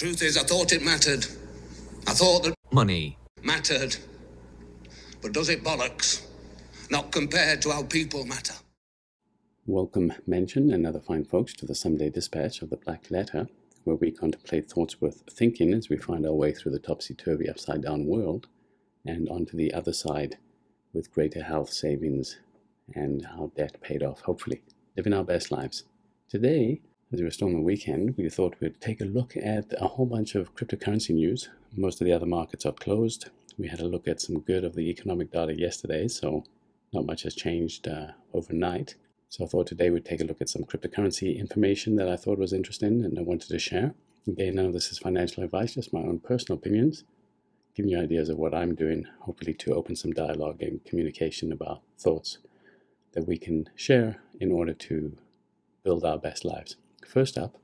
Truth is, I thought it mattered. I thought that money mattered. But does it bollocks? Not compared to how people matter. Welcome, Mention and other fine folks, to the Someday Dispatch of the Black Letter, where we contemplate thoughts worth thinking as we find our way through the topsy-turvy, upside-down world and onto the other side with greater health, savings, and our debt paid off, hopefully. Living our best lives. Today, as we were still on the weekend, we thought we'd take a look at a whole bunch of cryptocurrency news. Most of the other markets are closed. We had a look at some good of the economic data yesterday, so not much has changed overnight. So I thought today we'd take a look at some cryptocurrency information that I thought was interesting and I wanted to share. Again, none of this is financial advice, just my own personal opinions, giving you ideas of what I'm doing, hopefully to open some dialogue and communication about thoughts that we can share in order to build our best lives. First up,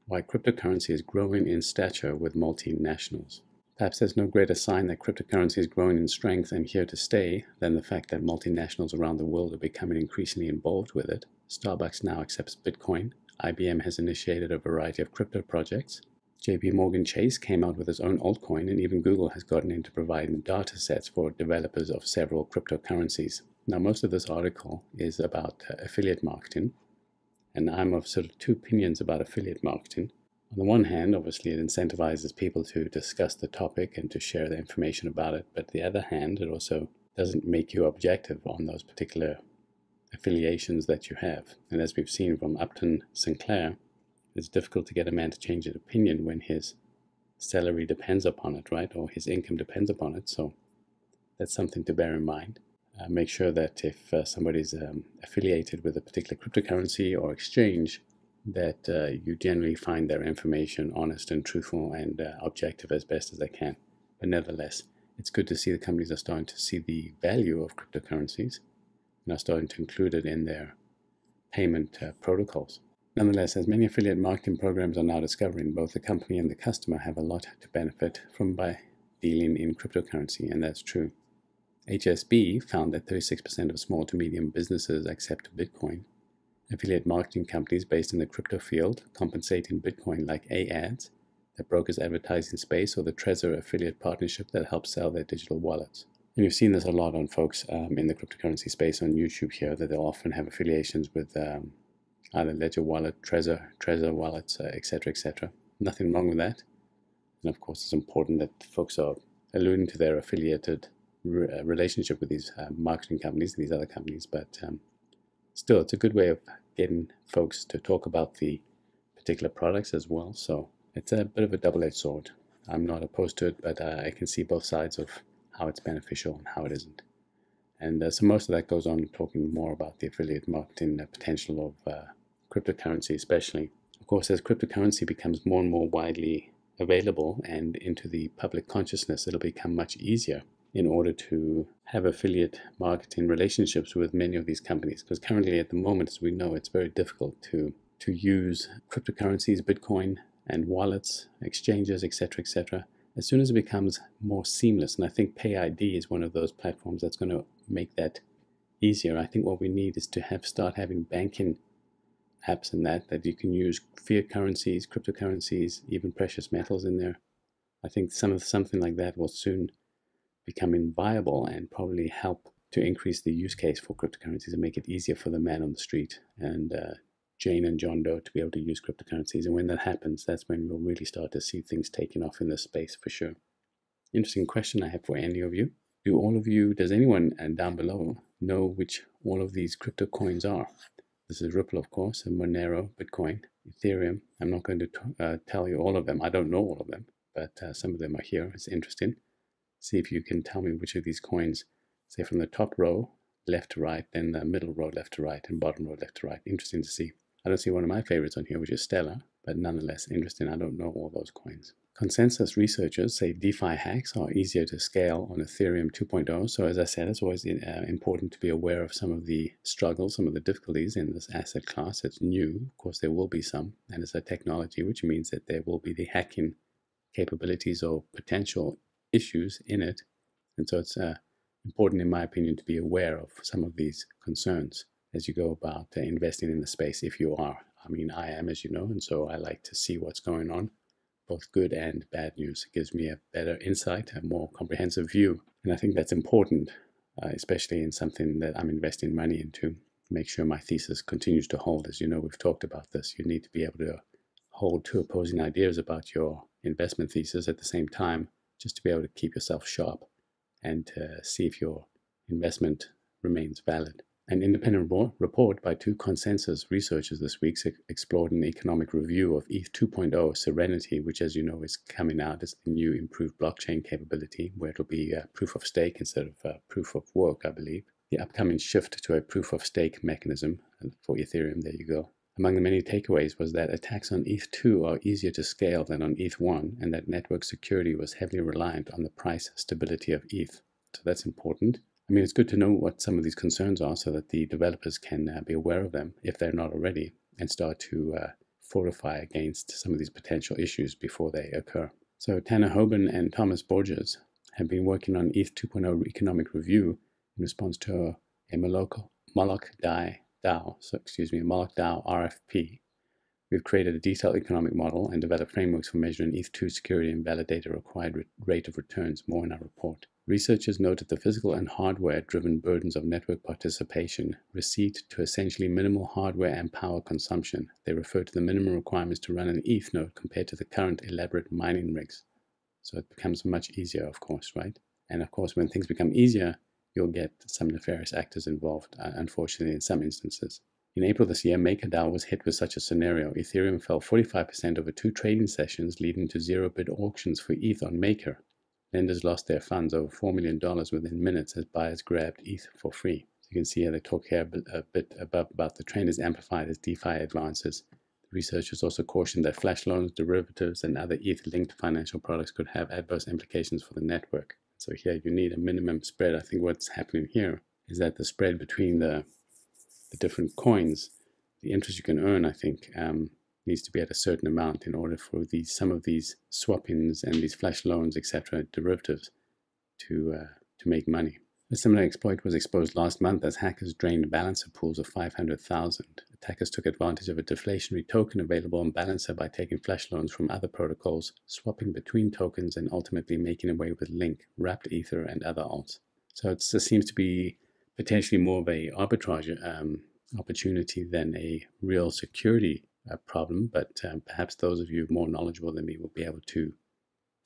why cryptocurrency is growing in stature with multinationals. Perhaps there's no greater sign that cryptocurrency is growing in strength and here to stay than the fact that multinationals around the world are becoming increasingly involved with it. Starbucks now accepts Bitcoin. IBM has initiated a variety of crypto projects. JP Morgan Chase came out with its own altcoin, and even Google has gotten into providing data sets for developers of several cryptocurrencies. Now, most of this article is about affiliate marketing, and I'm of sort of two opinions about affiliate marketing. On the one hand, obviously, it incentivizes people to discuss the topic and to share the information about it. But on the other hand, it also doesn't make you objective on those particular affiliations that you have. And as we've seen from Upton Sinclair, it's difficult to get a man to change his opinion when his salary depends upon it, right? Or his income depends upon it. So that's something to bear in mind. Make sure that if somebody's affiliated with a particular cryptocurrency or exchange, that you generally find their information honest and truthful and objective as best as they can. But nevertheless, it's good to see the companies are starting to see the value of cryptocurrencies and are starting to include it in their payment protocols. Nonetheless, as many affiliate marketing programs are now discovering, both the company and the customer have a lot to benefit from by dealing in cryptocurrency, and that's true. HSB found that 36% of small to medium businesses accept Bitcoin. Affiliate marketing companies based in the crypto field compensate in Bitcoin, like ads, the broker's advertising space, or the Trezor affiliate partnership that helps sell their digital wallets. And you've seen this a lot on folks in the cryptocurrency space on YouTube here, that they'll often have affiliations with either Ledger Wallet, Trezor wallets, etc., etc. Nothing wrong with that. And of course, it's important that folks are alluding to their affiliated relationship with these marketing companies, these other companies, but still, it's a good way of getting folks to talk about the particular products as well. So it's a bit of a double-edged sword. I'm not opposed to it, but I can see both sides of how it's beneficial and how it isn't. And so most of that goes on talking more about the affiliate marketing potential of cryptocurrency especially. Of course, as cryptocurrency becomes more and more widely available and into the public consciousness, it'll become much easier in order to have affiliate marketing relationships with many of these companies. Because currently at the moment, as we know, it's very difficult to use cryptocurrencies, Bitcoin, and wallets, exchanges, etc. As soon as it becomes more seamless, and I think PayID is one of those platforms that's going to make that easier. I think what we need is to start having banking apps and that you can use fiat currencies, cryptocurrencies, even precious metals in there. I think something like that will soon becoming viable and probably help to increase the use case for cryptocurrencies and make it easier for the man on the street and Jane and John Doe to be able to use cryptocurrencies. And when that happens, that's when we'll really start to see things taking off in this space for sure. Interesting question I have for any of you. Does anyone down below know which all of these crypto coins are? This is Ripple, of course, and Monero, Bitcoin, Ethereum. I'm not going to tell you all of them. I don't know all of them, but some of them are here. It's interesting. See if you can tell me which of these coins, say from the top row, left to right, then the middle row, left to right, and bottom row, left to right. Interesting to see. I don't see one of my favorites on here, which is Stellar, but nonetheless interesting. I don't know all those coins. Consensus researchers say DeFi hacks are easier to scale on Ethereum 2.0. So as I said, it's always important to be aware of some of the struggles, some of the difficulties in this asset class. It's new. Of course, there will be some, and it's a technology, which means that there will be the hacking capabilities or potential issues in it. And so it's important, in my opinion, to be aware of some of these concerns as you go about investing in the space, if you are. I mean, I am, as you know, and so I like to see what's going on both good and bad news. It gives me a better insight, a more comprehensive view. And I think that's important, especially in something that I'm investing money into. Make sure my thesis continues to hold. As you know, we've talked about this. You need to be able to hold two opposing ideas about your investment thesis at the same time, just to be able to keep yourself sharp and to see if your investment remains valid. An independent report by two consensus researchers this week explored an economic review of ETH 2.0 Serenity, which, as you know, is coming out as the new improved blockchain capability, where it'll be proof of stake instead of proof of work, I believe. The upcoming shift to a proof of stake mechanism for Ethereum, there you go. Among the many takeaways was that attacks on ETH 2 are easier to scale than on ETH 1, and that network security was heavily reliant on the price stability of ETH. So that's important. I mean, it's good to know what some of these concerns are so that the developers can be aware of them if they're not already, and start to fortify against some of these potential issues before they occur. So Tanner Hoban and Thomas Borges have been working on ETH 2.0 economic review in response to a Moloch DAO RFP. We've created a detailed economic model and developed frameworks for measuring ETH 2 security and validate a required rate of returns, more in our report. Researchers noted the physical and hardware-driven burdens of network participation recede to essentially minimal hardware and power consumption. They refer to the minimum requirements to run an ETH node compared to the current elaborate mining rigs. So it becomes much easier, of course, right? And of course, when things become easier, you'll get some nefarious actors involved, unfortunately, in some instances. In April this year, MakerDAO was hit with such a scenario. Ethereum fell 45% over 2 trading sessions, leading to zero-bid auctions for ETH on Maker. Lenders lost their funds, over $4 million, within minutes as buyers grabbed ETH for free. So you can see here they talk here a bit above about the trend is amplified as DeFi advances. The researchers also cautioned that flash loans, derivatives, and other ETH-linked financial products could have adverse implications for the network. So here you need a minimum spread. I think what's happening here is that the spread between the different coins, the interest you can earn, I think, needs to be at a certain amount in order for some of these swap-ins and these flash loans, etc., derivatives, to make money. A similar exploit was exposed last month as hackers drained balancer pools of 500,000. Attackers took advantage of a deflationary token available on Balancer by taking flash loans from other protocols, swapping between tokens, and ultimately making away with Link, Wrapped Ether, and other alts. So it seems to be potentially more of a arbitrage opportunity than a real security problem, but perhaps those of you more knowledgeable than me will be able to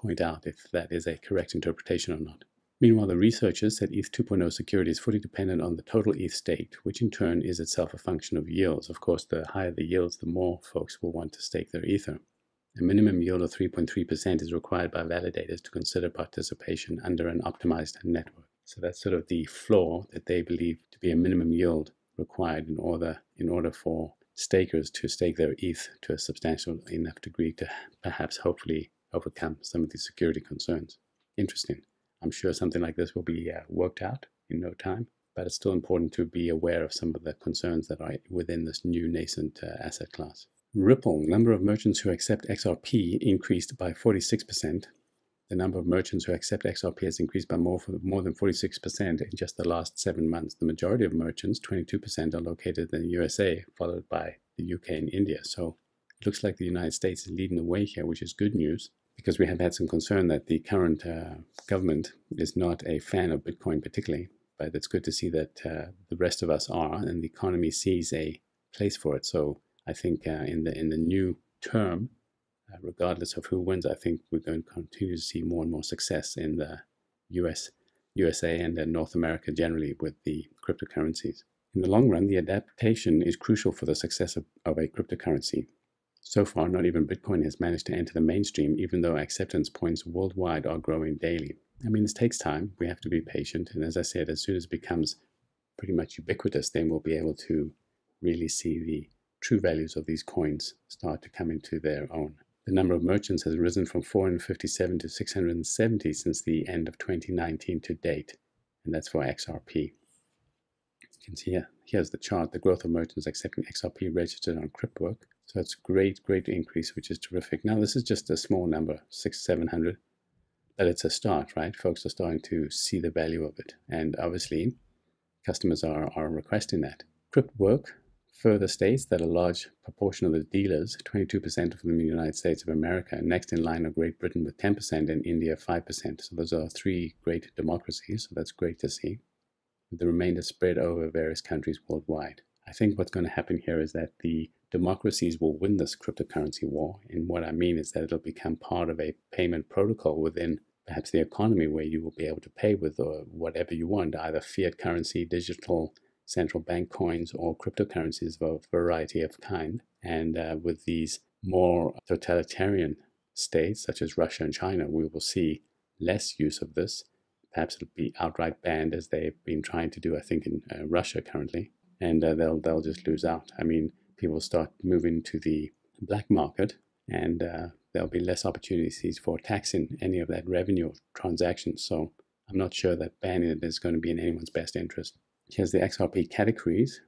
point out if that is a correct interpretation or not. Meanwhile, the researchers said ETH 2.0 security is fully dependent on the total ETH staked, which in turn is itself a function of yields. Of course, the higher the yields, the more folks will want to stake their Ether. A minimum yield of 3.3% is required by validators to consider participation under an optimized network. So that's sort of the floor that they believe to be a minimum yield required in order for stakers to stake their ETH to a substantial enough degree to perhaps hopefully overcome some of these security concerns. Interesting. I'm sure something like this will be worked out in no time, but it's still important to be aware of some of the concerns that are within this new nascent asset class. Ripple, number of merchants who accept XRP increased by 46%. The number of merchants who accept XRP has increased by more than 46% in just the last 7 months. The majority of merchants, 22%, are located in the USA, followed by the UK and India. So it looks like the United States is leading the way here, which is good news, because we have had some concern that the current government is not a fan of Bitcoin particularly, but it's good to see that the rest of us are, and the economy sees a place for it. So I think in the new term, regardless of who wins, I think we're going to continue to see more and more success in the USA and North America generally with the cryptocurrencies. In the long run, the adaptation is crucial for the success of a cryptocurrency. So far, not even Bitcoin has managed to enter the mainstream, even though acceptance points worldwide are growing daily. I mean, this takes time. We have to be patient. And as I said, as soon as it becomes pretty much ubiquitous, then we'll be able to really see the true values of these coins start to come into their own. The number of merchants has risen from 457 to 670 since the end of 2019 to date, and that's for XRP. You can see here, here's the chart, the growth of merchants accepting XRP registered on Cryptwork. So it's great increase, which is terrific. Now, this is just a small number, 600-700, but it's a start, right? Folks are starting to see the value of it, and obviously, customers are requesting that. Cryptwork further states that a large proportion of the dealers, 22% of them in the United States of America, next in line are Great Britain with 10% and India 5%. So those are three great democracies, so that's great to see. The remainder spread over various countries worldwide. I think what's going to happen here is that the democracies will win this cryptocurrency war, and what I mean is that it'll become part of a payment protocol within perhaps the economy where you will be able to pay with whatever you want, either fiat currency, digital central bank coins, or cryptocurrencies of a variety of kind. And with these more totalitarian states such as Russia and China, we will see less use of this. Perhaps it'll be outright banned, as they've been trying to do, I think, in Russia currently, and they'll just lose out. I mean, people start moving to the black market, and there'll be less opportunities for taxing any of that revenue of transactions. So I'm not sure that banning it is going to be in anyone's best interest. Here's the XRP categories,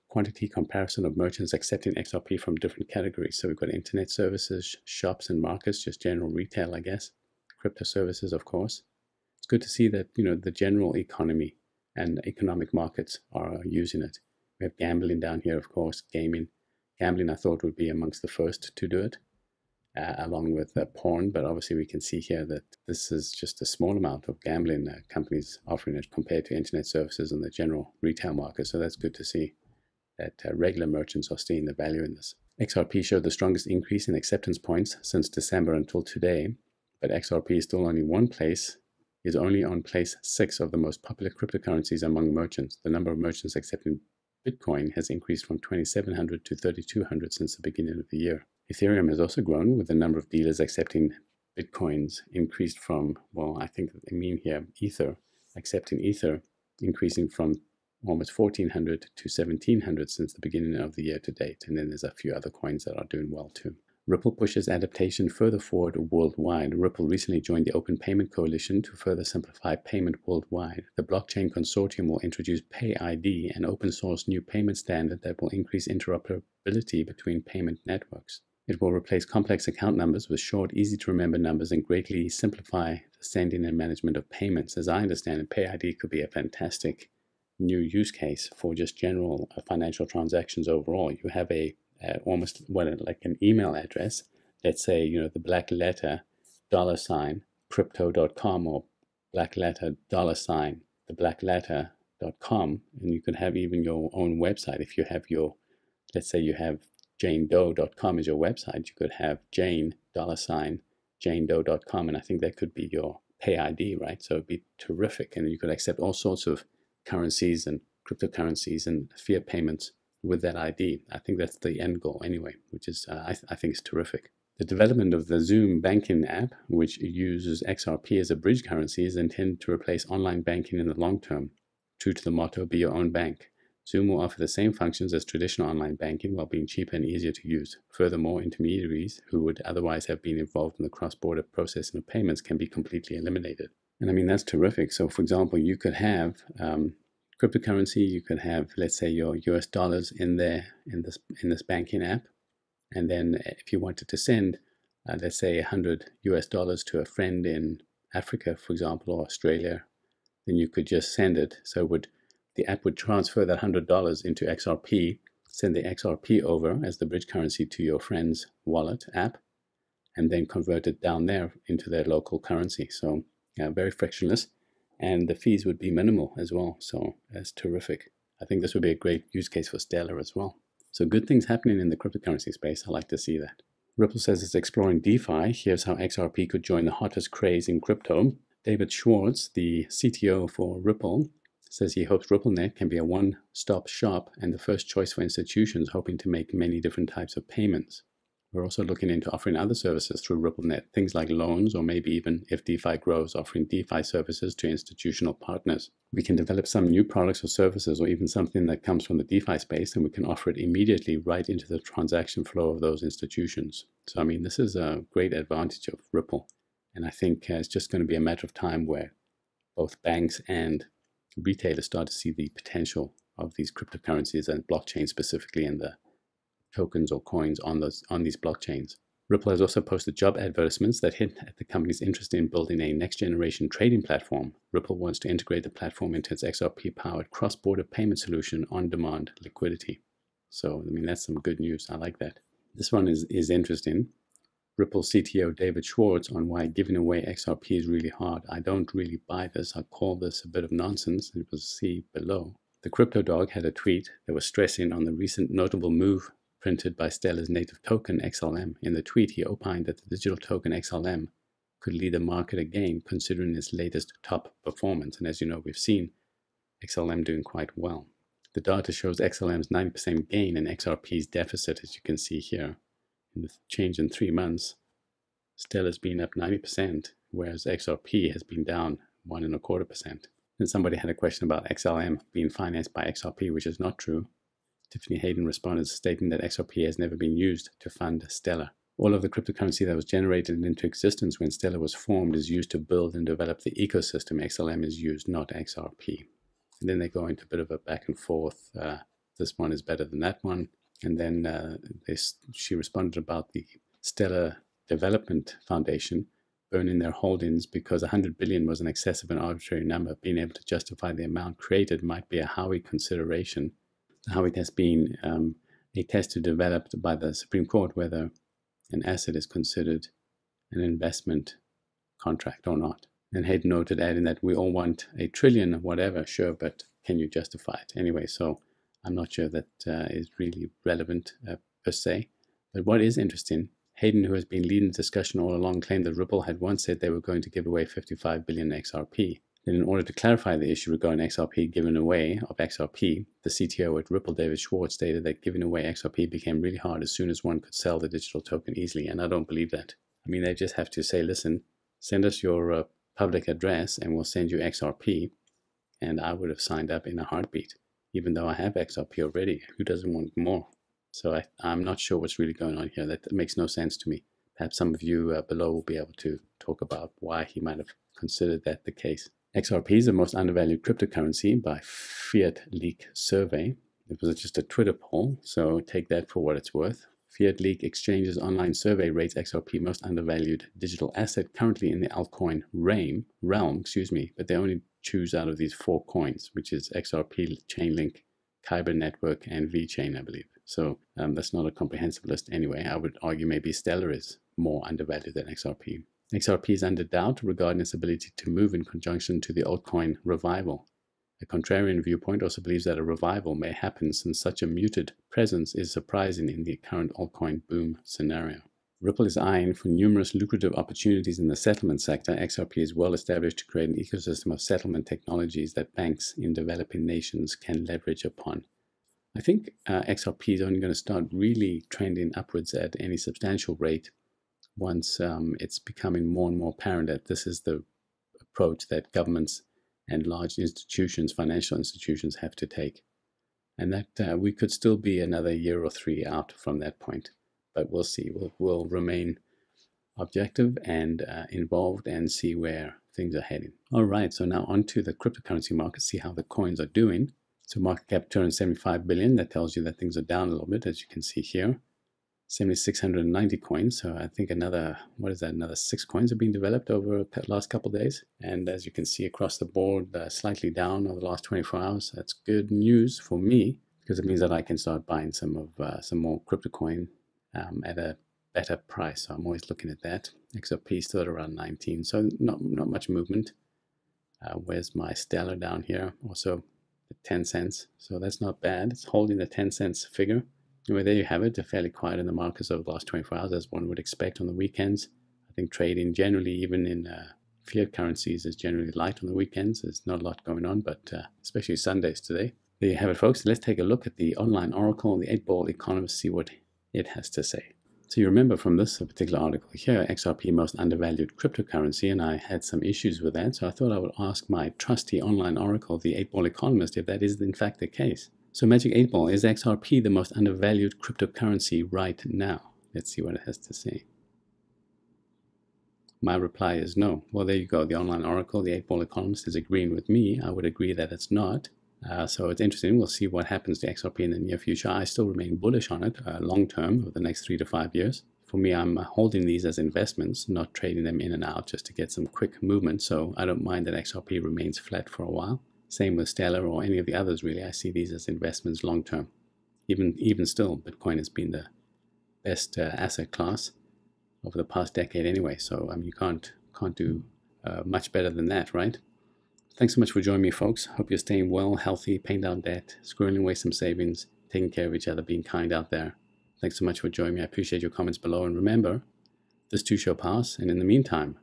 quantity comparison of merchants accepting XRP from different categories. So we've got internet services, shops and markets, just general retail, I guess, crypto services, of course. It's good to see that, the general economy and economic markets are using it. We have gambling down here, of course, gaming. Gambling, I thought, would be amongst the first to do it, along with porn. But obviously, we can see here that this is just a small amount of gambling companies offering it compared to internet services and the general retail market. So that's good to see that regular merchants are seeing the value in this. XRP showed the strongest increase in acceptance points since December until today, but XRP is still only only on place 6 of the most popular cryptocurrencies among merchants. The number of merchants accepting Bitcoin has increased from 2,700 to 3,200 since the beginning of the year. Ethereum has also grown, with the number of dealers accepting Bitcoins increased from, I think I mean here, accepting Ether, increasing from almost 1,400 to 1,700 since the beginning of the year to date. And then there's a few other coins that are doing well too. Ripple pushes adaptation further forward worldwide. Ripple recently joined the Open Payment Coalition to further simplify payment worldwide. The blockchain consortium will introduce PayID, an open-source new payment standard that will increase interoperability between payment networks. It will replace complex account numbers with short, easy-to-remember numbers and greatly simplify the sending and management of payments. As I understand it, PayID could be a fantastic new use case for just general financial transactions overall. You have almost like an email address. Let's say, the black letter $crypto.com or black letter $theblackletter.com, and you can have even your own website. If you have let's say you have janedoe.com as your website, you could have janedoe.com, and I think that could be your PayID, right? So it'd be terrific, and you could accept all sorts of currencies and cryptocurrencies and fiat payments with that ID. I think that's the end goal anyway, which is, I think is terrific. The development of the Zoom banking app, which uses XRP as a bridge currency, is intended to replace online banking in the long term. True to the motto, be your own bank. Zoom will offer the same functions as traditional online banking while being cheaper and easier to use. Furthermore, intermediaries who would otherwise have been involved in the cross-border processing of payments can be completely eliminated. And I mean, that's terrific. So for example, you could have cryptocurrency, you could have, let's say, your US dollars in this banking app, and then if you wanted to send, let's say, $100 to a friend in Africa, for example, or Australia, then you could just send it. So the app would transfer that $100 into XRP, send the XRP over as the bridge currency to your friend's wallet app, and then convert it down there into their local currency. So very frictionless. And the fees would be minimal as well. So that's terrific. I think this would be a great use case for Stellar as well. So good things happening in the cryptocurrency space. I like to see that. Ripple says it's exploring DeFi. Here's how XRP could join the hottest craze in crypto. David Schwartz, the CTO for Ripple, says he hopes RippleNet can be a one-stop shop and the first choice for institutions hoping to make many different types of payments. We're also looking into offering other services through RippleNet, things like loans, or maybe even, if DeFi grows, offering DeFi services to institutional partners. We can develop some new products or services, or even something that comes from the DeFi space, and we can offer it immediately right into the transaction flow of those institutions. So, I mean, this is a great advantage of Ripple. And I think it's just going to be a matter of time where both banks and retailers start to see the potential of these cryptocurrencies and blockchains specifically, and the tokens or coins on these blockchains. Ripple has also posted job advertisements that hint at the company's interest in building a next-generation trading platform. Ripple wants to integrate the platform into its XRP-powered cross-border payment solution on-demand liquidity. So, I mean, that's some good news. I like that. This one is interesting. Ripple CTO David Schwartz on why giving away XRP is really hard. I don't really buy this. I call this a bit of nonsense. You will see below. The crypto dog had a tweet that was stressing on the recent notable move printed by Stellar's native token XLM. In the tweet, he opined that the digital token XLM could lead the market again, considering its latest top performance. And as you know, we've seen XLM doing quite well. The data shows XLM's 90% gain and XRP's deficit, as you can see here. In the change in 3 months, Stellar's been up 90%, whereas XRP has been down 1.25%. And somebody had a question about XLM being financed by XRP, which is not true. Tiffany Hayden responded stating that XRP has never been used to fund Stellar. All of the cryptocurrency that was generated into existence when Stellar was formed is used to build and develop the ecosystem. XLM is used, not XRP. And then they go into a bit of a back and forth. This one is better than that one. And then she responded about the Stellar Development Foundation burning their holdings because 100 billion was an excessive and arbitrary number. Being able to justify the amount created might be a Howey consideration. Howey has been a test developed by the Supreme Court whether an asset is considered an investment contract or not. And Hayden noted, adding that we all want $1 trillion or whatever, sure, but can you justify it? Anyway, so I'm not sure that is really relevant per se. But what is interesting, Hayden, who has been leading the discussion all along, claimed that Ripple had once said they were going to give away 55 billion XRP. Then in order to clarify the issue regarding XRP given away of XRP, the CTO at Ripple, David Schwartz, stated that giving away XRP became really hard as soon as one could sell the digital token easily, and I don't believe that. I mean, they just have to say, listen, send us your public address and we'll send you XRP, and I would have signed up in a heartbeat, even though I have XRP already. Who doesn't want more? So I'm not sure what's really going on here. That makes no sense to me. Perhaps some of you below will be able to talk about why he might have considered that the case. XRP is the most undervalued cryptocurrency by Fiat Leak survey. It was just a Twitter poll, so take that for what it's worth. Fiat Leak Exchange's online survey rates XRP most undervalued digital asset currently in the altcoin realm, but they only choose out of these 4 coins, which is XRP, Chainlink, Kyber Network, and VeChain, I believe. So that's not a comprehensive list anyway. I would argue maybe Stellar is more undervalued than XRP. XRP is under doubt regarding its ability to move in conjunction to the altcoin revival. A contrarian viewpoint also believes that a revival may happen since such a muted presence is surprising in the current altcoin boom scenario. Ripple is eyeing for numerous lucrative opportunities in the settlement sector. XRP is well established to create an ecosystem of settlement technologies that banks in developing nations can leverage upon. I think XRP is only going to start really trending upwards at any substantial rate once it's becoming more and more apparent that this is the approach that governments and large institutions, financial institutions, have to take. And that we could still be another year or 3 out from that point. But we'll see. We'll remain objective and involved and see where things are heading. All right, so now on to the cryptocurrency market, see how the coins are doing. So market cap 275 billion. That tells you that things are down a little bit, as you can see here. 7,690 coins. So I think another 6 coins are being developed over the last couple of days. And as you can see across the board, slightly down over the last 24 hours. That's good news for me because it means that I can start buying some more crypto coin at a better price. So I'm always looking at that. XRP still at around 19, so not much movement. Where's my Stellar down here? Also 10 cents. So that's not bad. It's holding the 10 cents figure. Anyway, there you have it. They're fairly quiet in the markets over the last 24 hours, as one would expect on the weekends. I think trading generally, even in fiat currencies, is generally light on the weekends. There's not a lot going on, but especially Sundays today. There you have it, folks. Let's take a look at the online oracle, the 8-ball economist, see what it has to say. So you remember from this particular article here, XRP most undervalued cryptocurrency, and I had some issues with that, so I thought I would ask my trusty online oracle, the 8-ball economist, if that is in fact the case. So Magic 8-ball, is XRP the most undervalued cryptocurrency right now? Let's see what it has to say. My reply is no. Well, there you go. The online oracle, the 8-ball economist, is agreeing with me. I would agree that it's not. So it's interesting. We'll see what happens to XRP in the near future. I still remain bullish on it long term over the next 3 to 5 years. For me, I'm holding these as investments, not trading them in and out just to get some quick movement. So I don't mind that XRP remains flat for a while. Same with Stellar or any of the others, really. I see these as investments long term. even still, Bitcoin has been the best asset class over the past decade anyway. So you can't do much better than that, right? Thanks so much for joining me, folks. Hope you're staying well, healthy, paying down debt, squirreling away some savings, taking care of each other, being kind out there. Thanks so much for joining me. I appreciate your comments below. And remember, this too shall pass. And in the meantime,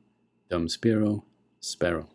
dum spiro, spero.